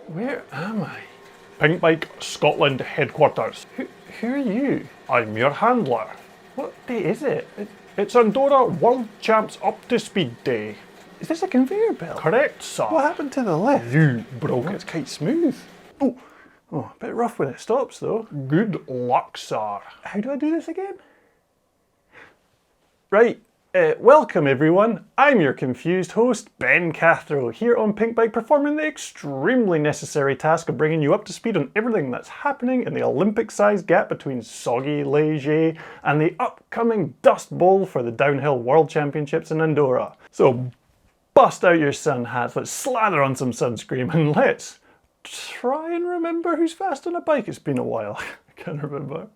Where am I? Pinkbike Scotland headquarters. Who are you? I'm your handler. What day is it? It's Andorra World Champs Up to Speed Day. Is this a conveyor belt? Correct, sir. What happened to the lift? You broke It's it. quite smooth. Oh, a bit rough when it stops though. Good luck, sir. How do I do this again? Right, welcome everyone. I'm your confused host, Ben Cathro, here on Pinkbike, performing the extremely necessary task of bringing you up to speed on everything that's happening in the Olympic-sized gap between soggy Leger and the upcoming Dust Bowl for the Downhill World Championships in Andorra. So bust out your sun hats, let's slather on some sunscreen, and let's try and remember who's fast on a bike. It's been a while, I can't remember.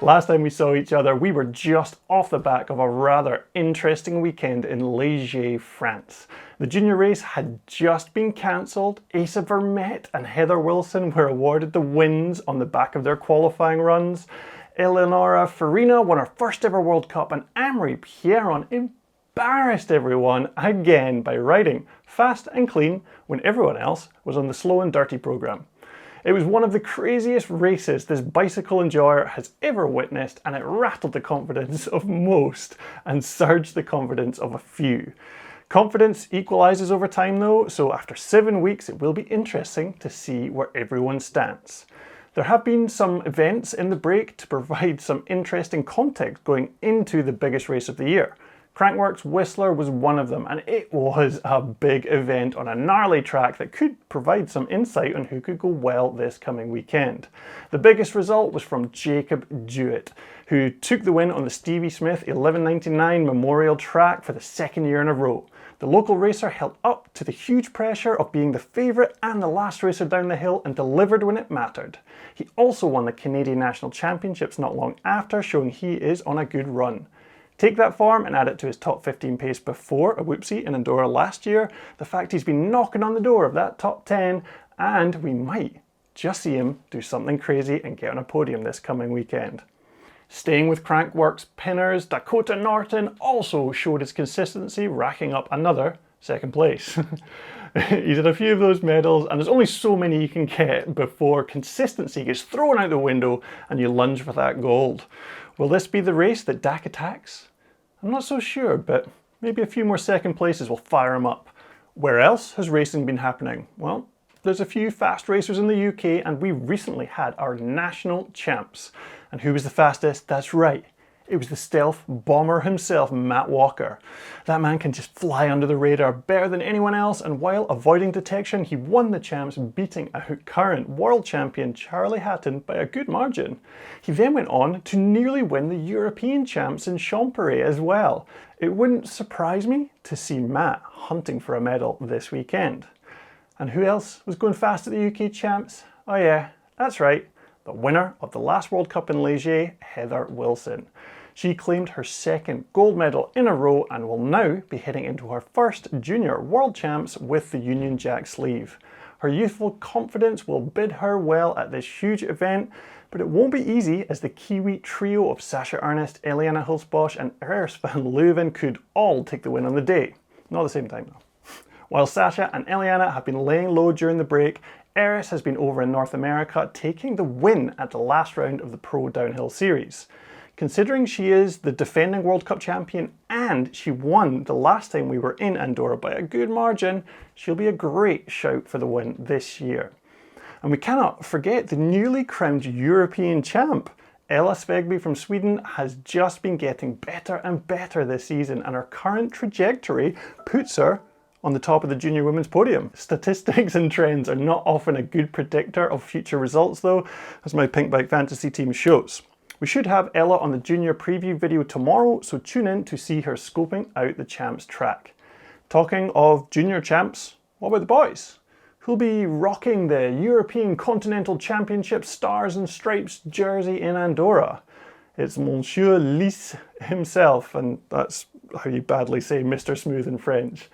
Last time we saw each other, we were just off the back of a rather interesting weekend in Leger, France. The junior race had just been cancelled. Asa Vermette and Heather Wilson were awarded the wins on the back of their qualifying runs. Eleonora Farina won her first ever World Cup, and Amory Pierron embarrassed everyone again by riding fast and clean when everyone else was on the slow and dirty programme. It was one of the craziest races this bicycle enjoyer has ever witnessed, and it rattled the confidence of most and surged the confidence of a few. Confidence equalises over time though, so after 7 weeks it will be interesting to see where everyone stands. There have been some events in the break to provide some interesting context going into the biggest race of the year. Crankworx Whistler was one of them, and it was a big event on a gnarly track that could provide some insight on who could go well this coming weekend. The biggest result was from Jacob Jewett, who took the win on the Stevie Smith 1199 Memorial track for the second year in a row. The local racer held up to the huge pressure of being the favourite and the last racer down the hill and delivered when it mattered. He also won the Canadian National Championships not long after, showing he is on a good run. Take that form and add it to his top 15 pace before a whoopsie in Andorra last year, the fact he's been knocking on the door of that top 10, and we might just see him do something crazy and get on a podium this coming weekend. Staying with Crankworx pinners, Dakota Norton also showed his consistency, racking up another second place. He's had a few of those medals, and there's only so many you can get before consistency gets thrown out the window and you lunge for that gold. Will this be the race that Dak attacks? I'm not so sure, but maybe a few more second places will fire him up. Where else has racing been happening? Well, there's a few fast racers in the UK, and we recently had our national champs. And who was the fastest? That's right. It was the stealth bomber himself, Matt Walker. That man can just fly under the radar better than anyone else, and while avoiding detection, he won the champs, beating out current world champion Charlie Hatton by a good margin. He then went on to nearly win the European champs in Champéry as well. It wouldn't surprise me to see Matt hunting for a medal this weekend. And who else was going fast at the UK champs? Oh yeah, that's right, the winner of the last World Cup in Leger, Heather Wilson. She claimed her second gold medal in a row and will now be heading into her first junior world champs with the Union Jack sleeve. Her youthful confidence will bid her well at this huge event, but it won't be easy as the Kiwi trio of Sasha Ernest, Eliana Hulsbosch and Iris van Leuven could all take the win on the day. Not at the same time though. While Sasha and Eliana have been laying low during the break, Iris has been over in North America taking the win at the last round of the Pro Downhill Series. Considering she is the defending World Cup champion and she won the last time we were in Andorra by a good margin, she'll be a great shout for the win this year. And we cannot forget the newly crowned European champ. Ella Svegby from Sweden has just been getting better and better this season, and her current trajectory puts her on the top of the junior women's podium. Statistics and trends are not often a good predictor of future results though, as my Pinkbike fantasy team shows. We should have Ella on the junior preview video tomorrow, so tune in to see her scoping out the champs track. Talking of junior champs, what about the boys? Who'll be rocking the European Continental Championship Stars and Stripes jersey in Andorra? It's Monsieur Lys himself, and that's how you badly say Mr. Smooth in French.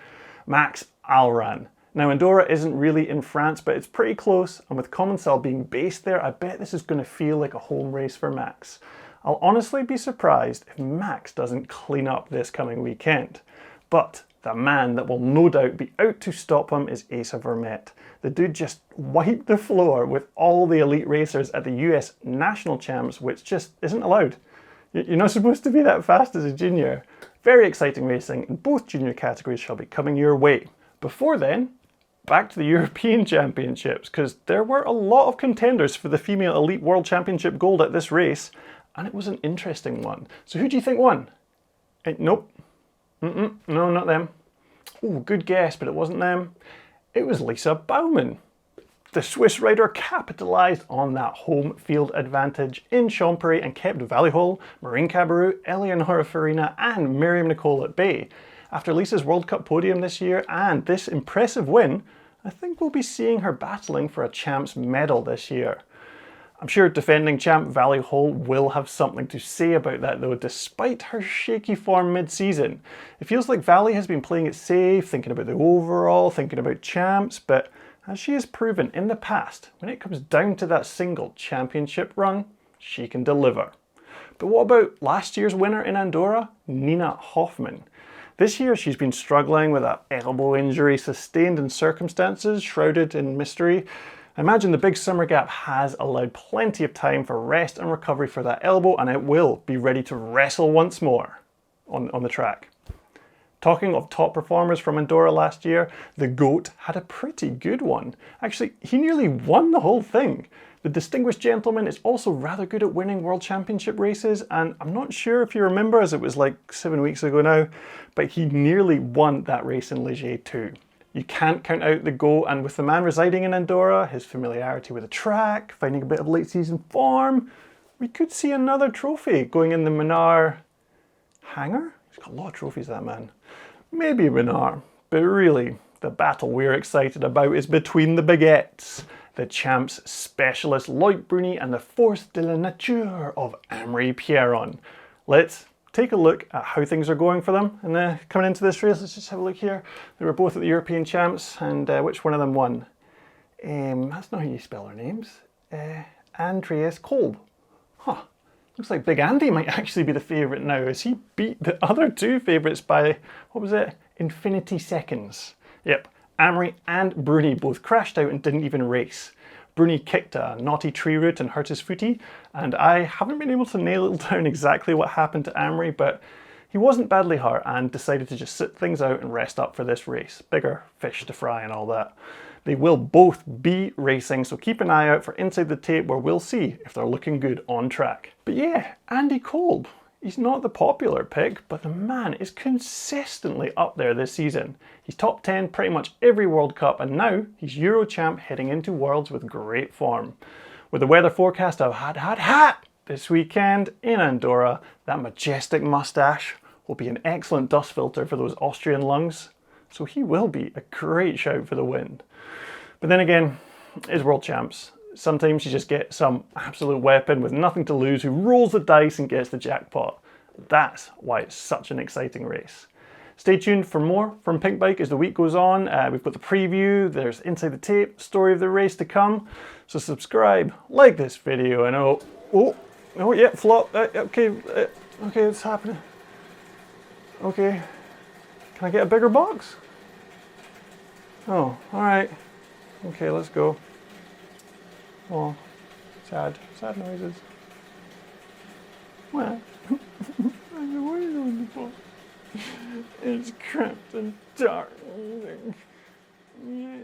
Max Alran. Now Andorra isn't really in France, but it's pretty close, and with Commencal being based there, I bet this is going to feel like a home race for Max. I'll honestly be surprised if Max doesn't clean up this coming weekend. But the man that will no doubt be out to stop him is Asa Vermette. The dude just wiped the floor with all the elite racers at the US National Champs, which just isn't allowed. You're not supposed to be that fast as a junior. Very exciting racing in both junior categories shall be coming your way. Before then, back to the European Championships, because there were a lot of contenders for the Female Elite World Championship gold at this race, and it was an interesting one. So who do you think won? Nope. No, not them. Oh, good guess, but it wasn't them. It was Lisa Baumann. The Swiss rider capitalised on that home field advantage in Champery and kept Valley Hall, Maureen Cabarrou, Eleonora Farina and Miriam Nicole at bay. After Lisa's World Cup podium this year and this impressive win, I think we'll be seeing her battling for a Champs medal this year. I'm sure defending champ Valley Hall will have something to say about that though, despite her shaky form mid-season. It feels like Valley has been playing it safe, thinking about the overall, thinking about champs, but as she has proven in the past, when it comes down to that single championship run, she can deliver. But what about last year's winner in Andorra, Nina Hoffmann? This year she's been struggling with an elbow injury sustained in circumstances shrouded in mystery. I imagine the big summer gap has allowed plenty of time for rest and recovery for that elbow, and it will be ready to wrestle once more on the track. Talking of top performers from Andorra last year, the GOAT had a pretty good one. Actually, he nearly won the whole thing. The distinguished gentleman is also rather good at winning World Championship races, and I'm not sure if you remember, as it was like 7 weeks ago now, but he nearly won that race in Ligier too. You can't count out the GOAT, and with the man residing in Andorra, his familiarity with the track, finding a bit of late season form, we could see another trophy going in the Menard hangar? He's got a lot of trophies, that man. Maybe Menard, but really, the battle we're excited about is between the baguettes. The Champs specialist Loic Bruni and the Force de la Nature of Amaury Pierron. Let's take a look at how things are going for them. And coming into this race, let's just have a look here. They were both at the European Champs, and which one of them won? That's not how you spell their names. Andreas Kolb. Huh. Looks like Big Andy might actually be the favourite now, as he beat the other two favourites by, what was it? Infinity seconds. Yep, Amaury and Bruni both crashed out and didn't even race. Bruni kicked a naughty tree root and hurt his footy, and I haven't been able to nail down exactly what happened to Amaury, but he wasn't badly hurt and decided to just sit things out and rest up for this race. Bigger fish to fry and all that. They will both be racing, so keep an eye out for Inside the Tape, where we'll see if they're looking good on track. But yeah, Andy Kolb. He's not the popular pick, but the man is consistently up there this season. He's top 10 pretty much every World Cup, and now he's Euro champ heading into Worlds with great form. With the weather forecast of hot this weekend in Andorra, that majestic moustache will be an excellent dust filter for those Austrian lungs, so he will be a great shout for the win. But then again, it's World Champs. Sometimes you just get some absolute weapon with nothing to lose who rolls the dice and gets the jackpot. That's why it's such an exciting race. Stay tuned for more from Pinkbike as the week goes on. We've got the preview, there's Inside the Tape, story of the race to come. So subscribe, like this video, and oh yeah, flop. Okay, it's happening. Okay, can I get a bigger box? Oh, all right. Okay, let's go. Oh, sad noises. Well, I know what you're on the box. It's cramped and dark. Yeah.